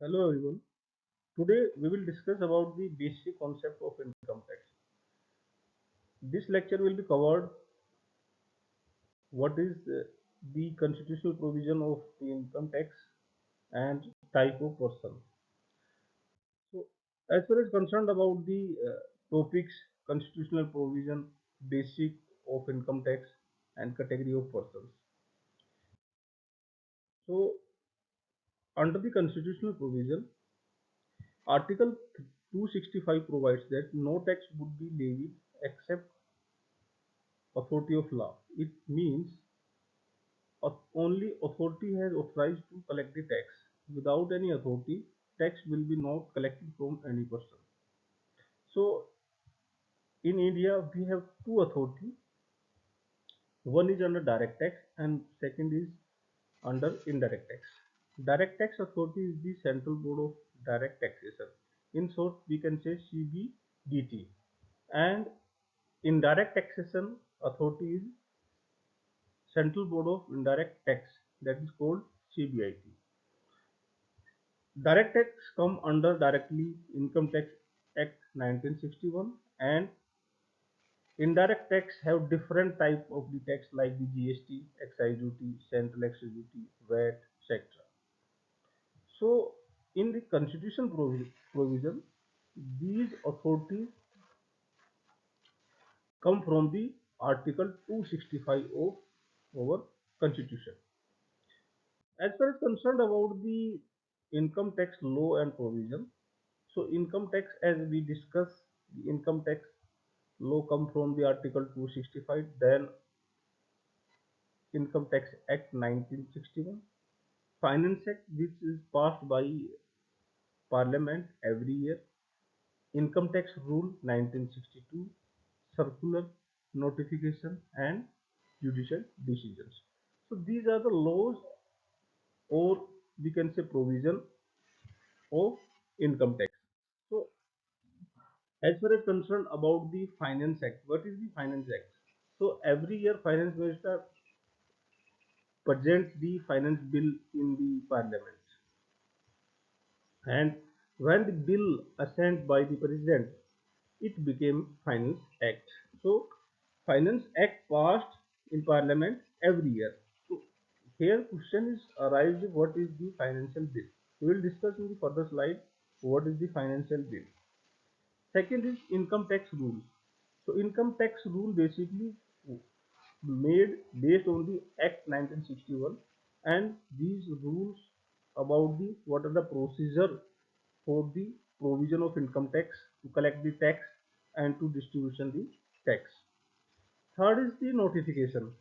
Hello everyone. Today we will discuss about the basic concept of income tax. This lecture will be covered what is the constitutional provision of the income tax and type of person. So as far as concerned about the topics constitutional provision, basic of income tax and category of persons. So under the constitutional provision, Article 265 provides that no tax would be levied except authority of law. It means only authority has authorized to collect the tax. Without any authority, tax will be not collected from any person. So in India, we have two authority. One is under direct tax and second is under indirect tax. Direct tax authority is the Central Board of Direct Taxation. In short, we can say CBDT. And indirect taxation authority is Central Board of Indirect Tax, that is called CBIT. Direct tax come under directly Income Tax Act 1961, and indirect tax have different type of the tax like the GST, excise duty, central excise duty, VAT, etc. So in the constitution provision, these authorities come from the Article 265 of our constitution. As far as concerned about the income tax law and provision, so income tax, as we discussed, the income tax law come from the Article 265, then Income Tax Act 1961, Finance Act which is passed by Parliament every year, Income Tax Rule 1962, Circular, Notification and Judicial Decisions. So these are the laws, or we can say provision of income tax. So as far as concerned about the Finance Act, what is the Finance Act? So every year Finance Minister presents the finance bill in the Parliament, and when the bill assent by the President, it became Finance Act. So Finance Act passed in Parliament every year. So here question is arise, what is the financial bill? We will discuss in the further slide what is the financial bill. Second is income tax rules. So income tax rule basically made based on the Act 1961, and these rules about the what are the procedure for the provision of income tax, to collect the tax and to distribution the tax. Third is the notification.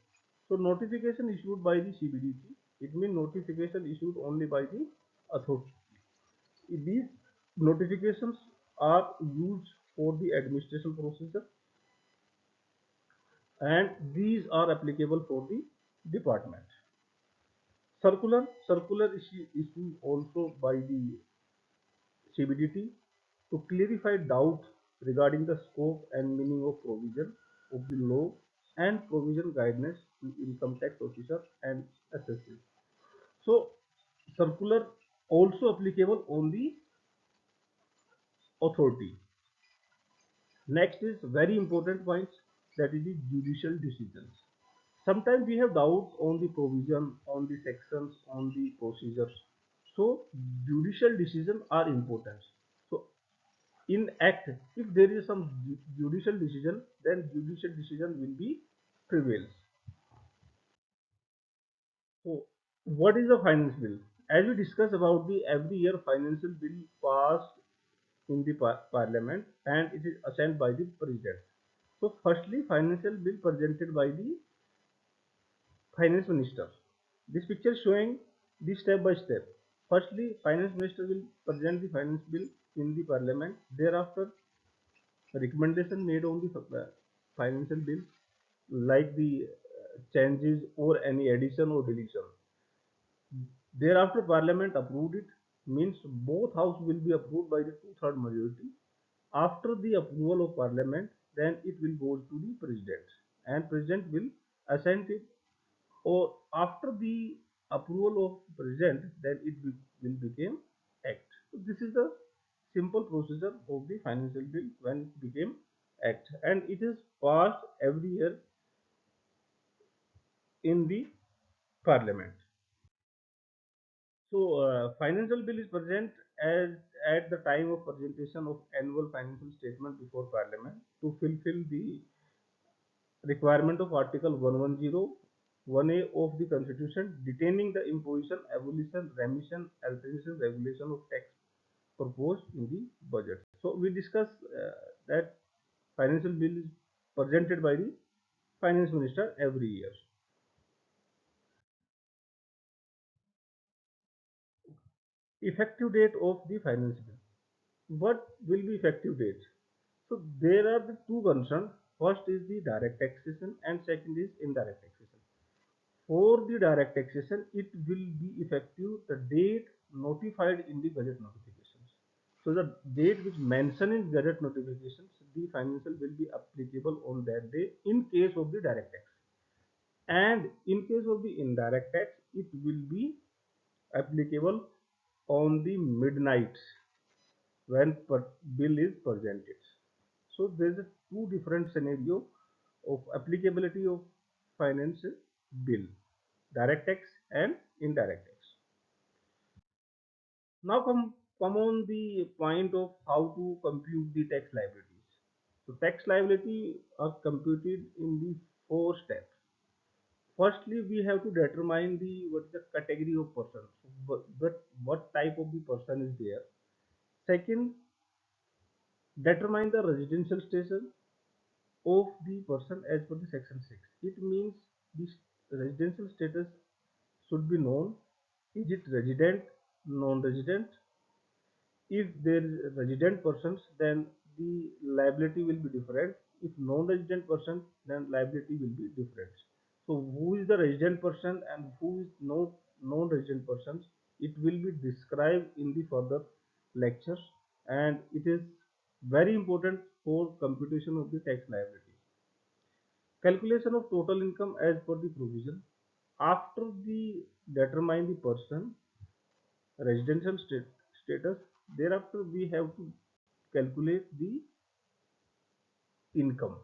So notification issued by the CBDT. It means notification issued only by the authority. These notifications are used for the administration procedure, and these are applicable for the department. Circular issued also by the CBDT to clarify doubt regarding the scope and meaning of provision of the law and provision guidance to income tax officer and assessors. So circular also applicable on the authority. Next is very important points, that is the judicial decisions. Sometimes we have doubts on the provision, on the sections, on the procedures. So judicial decisions are important. So in act, if there is some judicial decision, then judicial decision will be prevails. So what is a finance bill? As we discuss about the every year financial bill passed in the parliament, and it is assigned by the president. So firstly, financial bill presented by the finance minister. This picture showing the step by step. Firstly, finance minister will present the finance bill in the parliament. Thereafter, recommendation made on the financial bill, like the changes or any addition or deletion. Thereafter, Parliament approved it, means both house will be approved by the two-third majority. After the approval of Parliament, then it will go to the President, and President will assent it, or after the approval of President, then it will become Act. procedure of the financial bill when it became act, and it is passed every year in the parliament. So, financial bill is present as at the time of presentation of annual financial statement before Parliament to fulfill the requirement of Article 110 1A of the Constitution, detaining the imposition, abolition, remission, alteration, regulation of tax proposed in the budget. So, we discuss that financial bill is presented by the finance minister every year. Effective date of the finance bill. What will be effective date? So there are the two concerns. First is the direct taxation and second is indirect taxation. For the direct taxation, it will be effective the date notified in the Gazette notifications. So the date which mentioned in Gazette notifications, the financial will be applicable on that day in case of the direct tax. And in case of the indirect tax, it will be applicable on the midnight when bill is presented. So there's a two different scenario of applicability of finance bill, direct tax and indirect tax. Now come on the point of how to compute the tax liabilities. So tax liability are computed in the four steps. Firstly, we have to determine the what is the category of person. So, what type of the person is there. Second, determine the residential station of the person as per the section 6. It means this residential status should be known. Is it resident, non-resident? If there is resident persons, then the liability will be different. If non-resident person, then liability will be different. So who is the resident person and who is no non-resident persons? It will be described in the further lectures, and it is very important for computation of the tax liability. Calculation of total income as per the provision. After the determine the person residential status, thereafter we have to calculate the income.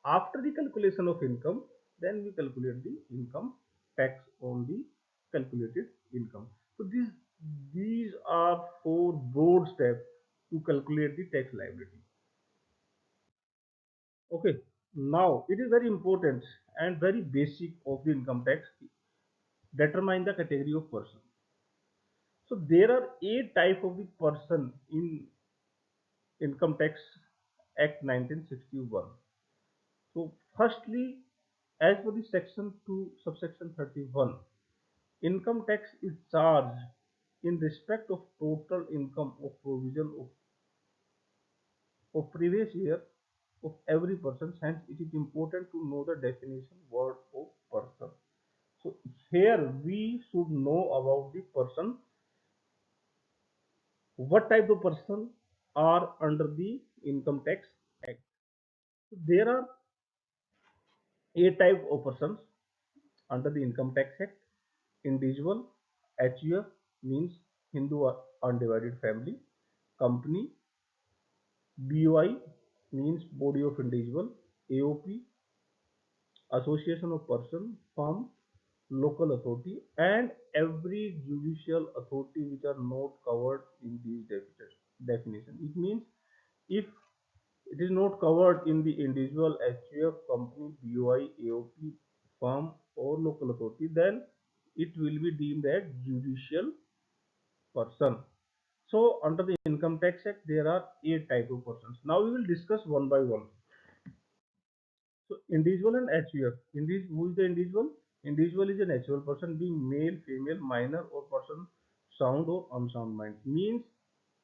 After the calculation of income, then we calculate the income tax on the calculated income. So these are four broad steps to calculate the tax liability. Okay, now it is very important and very basic of the income tax. Determine the category of person. So there are eight type of the person in Income Tax Act 1961. So firstly, as per the section 2 subsection 31, income tax is charged in respect of total income of provision of previous year of every person. Hence it is important to know the definition word of person. So here we should know about the person. What type of person are under the Income Tax Act? So there are eight type of persons under the Income Tax Act. Individual, HUF means Hindu Undivided Family. Company, BOI means Body of Individual. AOP, Association of Person, Firm, Local Authority, and every judicial authority which are not covered in these definition. It means if it is not covered in the individual, HUF, company, BOI, AOP, firm, or local authority, then it will be deemed as judicial person. So under the Income Tax Act, there are eight type of persons. Now we will discuss one by one. So individual and HUF. Who is the individual? Individual is a natural person being male, female, minor, or person sound or unsound mind. Means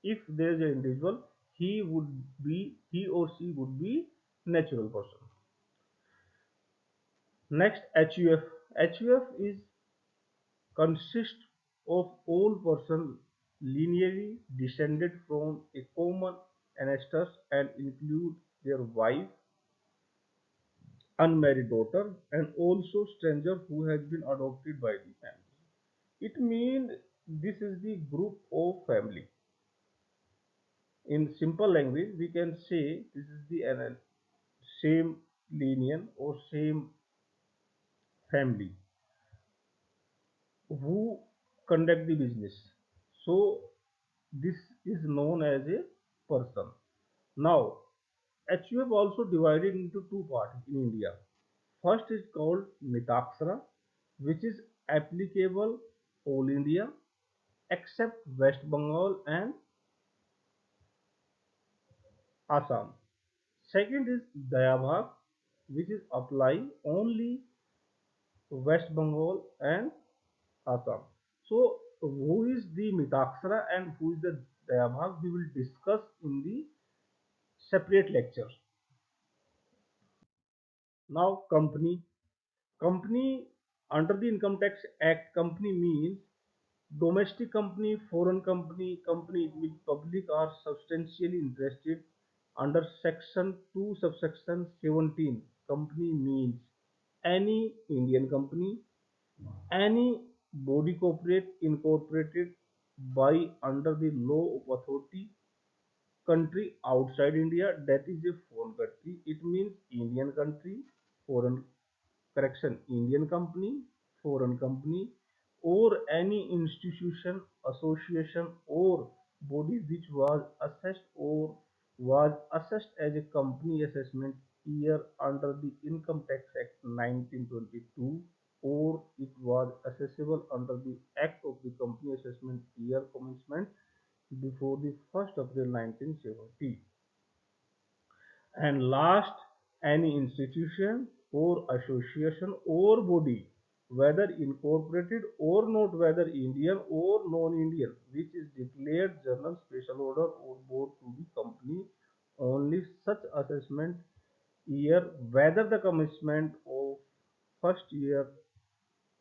if there is an individual, he or she would be natural person. Next, HUF. HUF is consist of all persons linearly descended from a common ancestors and include their wife, unmarried daughter, and also stranger who has been adopted by the family. It means this is the group of family. In simple language, we can say this is the same lineage or same family who conduct the business. So this is known as a person. Now, HUF also divided into two parts in India. First is called Mitaksara, which is applicable all India except West Bengal and Assam. Second is Dayabhag, which is apply only West Bengal and Assam. So, who is the Mitaksara and who is the Dayabhag? We will discuss in the separate lecture. Now, company. Company under the Income Tax Act, company means domestic company, foreign company, company in which public are substantially interested under Section 2 subsection 17. Company means any Indian company, any body corporate incorporated by under the law of authority country outside India, that is a foreign country. It means Indian country, foreign correction, Indian company, foreign company, or any institution, association, or body which was assessed or was assessed as a company assessment year under the Income Tax Act 1922, or it was assessable under the Act of the Company Assessment Year commencement before the 1st April 1970. And last, any institution or association or body, whether incorporated or not, whether Indian or non-Indian, which is declared general special order or board to the company, only such assessment year, whether the commencement of first year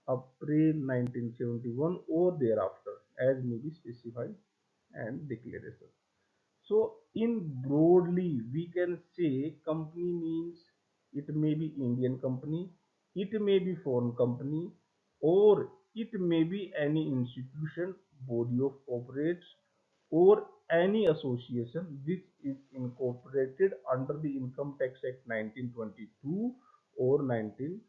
April 1971 or thereafter, as may be specified and declared. So in broadly, we can say company means it may be Indian company, it may be foreign company, or it may be any institution, body of corporates, or any association which is incorporated under the Income Tax Act 1922 or 19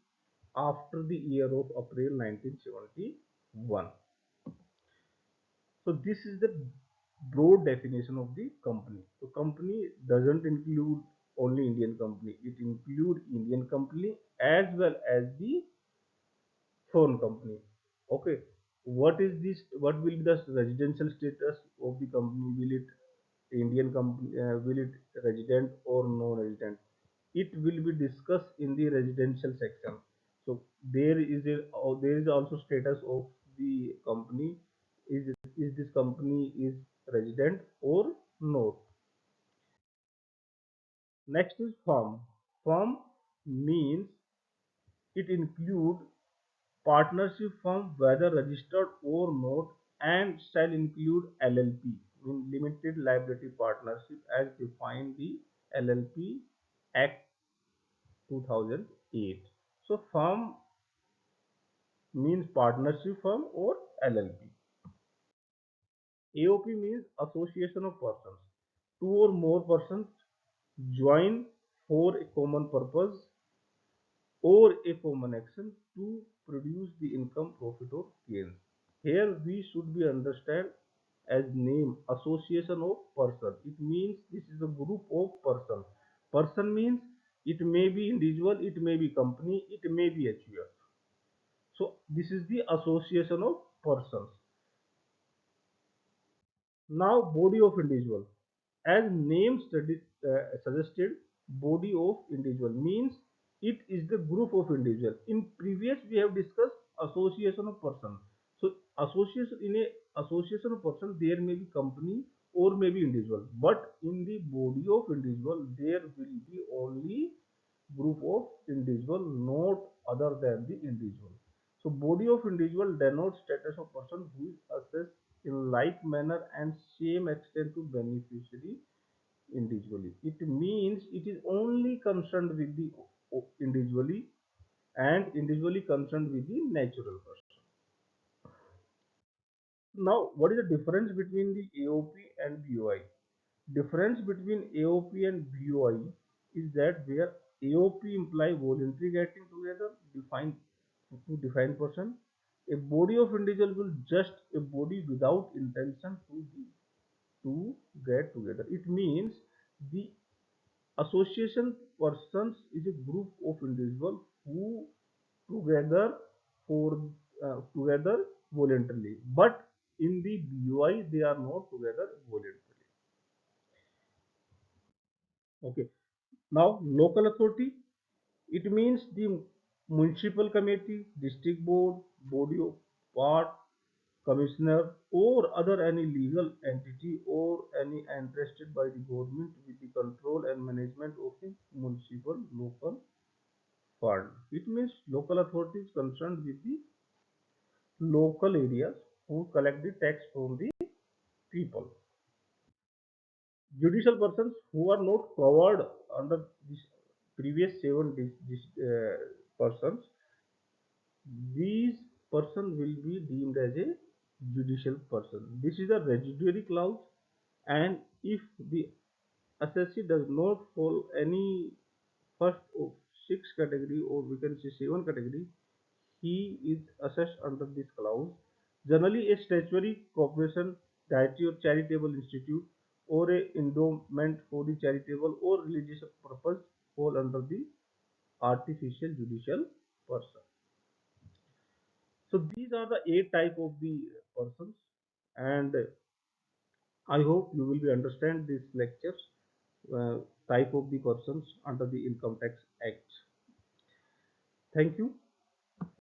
after the year of April 1971. So this is the broad definition of the company. So company doesn't include only Indian company. It includes Indian company as well as the foreign company. Okay. What is this? What will be the residential status of the company? Will it Indian company? Will it resident or non-resident? It will be discussed in the residential section. So there is also status of the company. Is this company is resident or not? Next is firm. Firm means it include partnership firm whether registered or not, and shall include LLP, mean limited liability partnership as defined the LLP Act 2008. So firm means partnership firm or LLP. AOP means association of persons. Two or more persons join for a common purpose or a common action to produce the income, profit or gains. Here we should be understand as name association of person. It means this is a group of person. Person means it may be individual, it may be company, it may be HUF. So this is the association of persons. Now body of individual. As name suggested, body of individual means it is the group of individual. In previous we have discussed association of person. So association, in a association of person there may be company or maybe individual, but in the body of individual there will be only group of individual, not other than the individual. So body of individual denotes status of person who is assessed in like manner and same extent to beneficiary individually. It means it is only concerned with the individually and individually concerned with the natural person. Now, what is the difference between the AOP and BOI? Difference between AOP and BOI is that where AOP imply voluntary getting together define to define person, a body of individual will just a body without intention to get together. It means the association persons is a group of individuals who together for together voluntarily, but in the BOI they are not together voluntarily. Okay. Now, local authority, it means the municipal committee, district board, body of part, commissioner, or other any legal entity or any interested by the government with the control and management of the municipal local fund. It means local authority is concerned with the local areas who collect the tax from the people. Judicial persons who are not covered under this previous seven persons, these person will be deemed as a judicial person. This is a residuary clause, and if the assessee does not fall any first of six category or we can say seven category, he is assessed under this clause. Generally, a statutory corporation, charity or charitable institute, or a endowment for the charitable or religious purpose fall under the artificial judicial person. So these are the eight type of the persons, and I hope you will be understand these lectures type of the persons under the Income Tax Act. Thank you.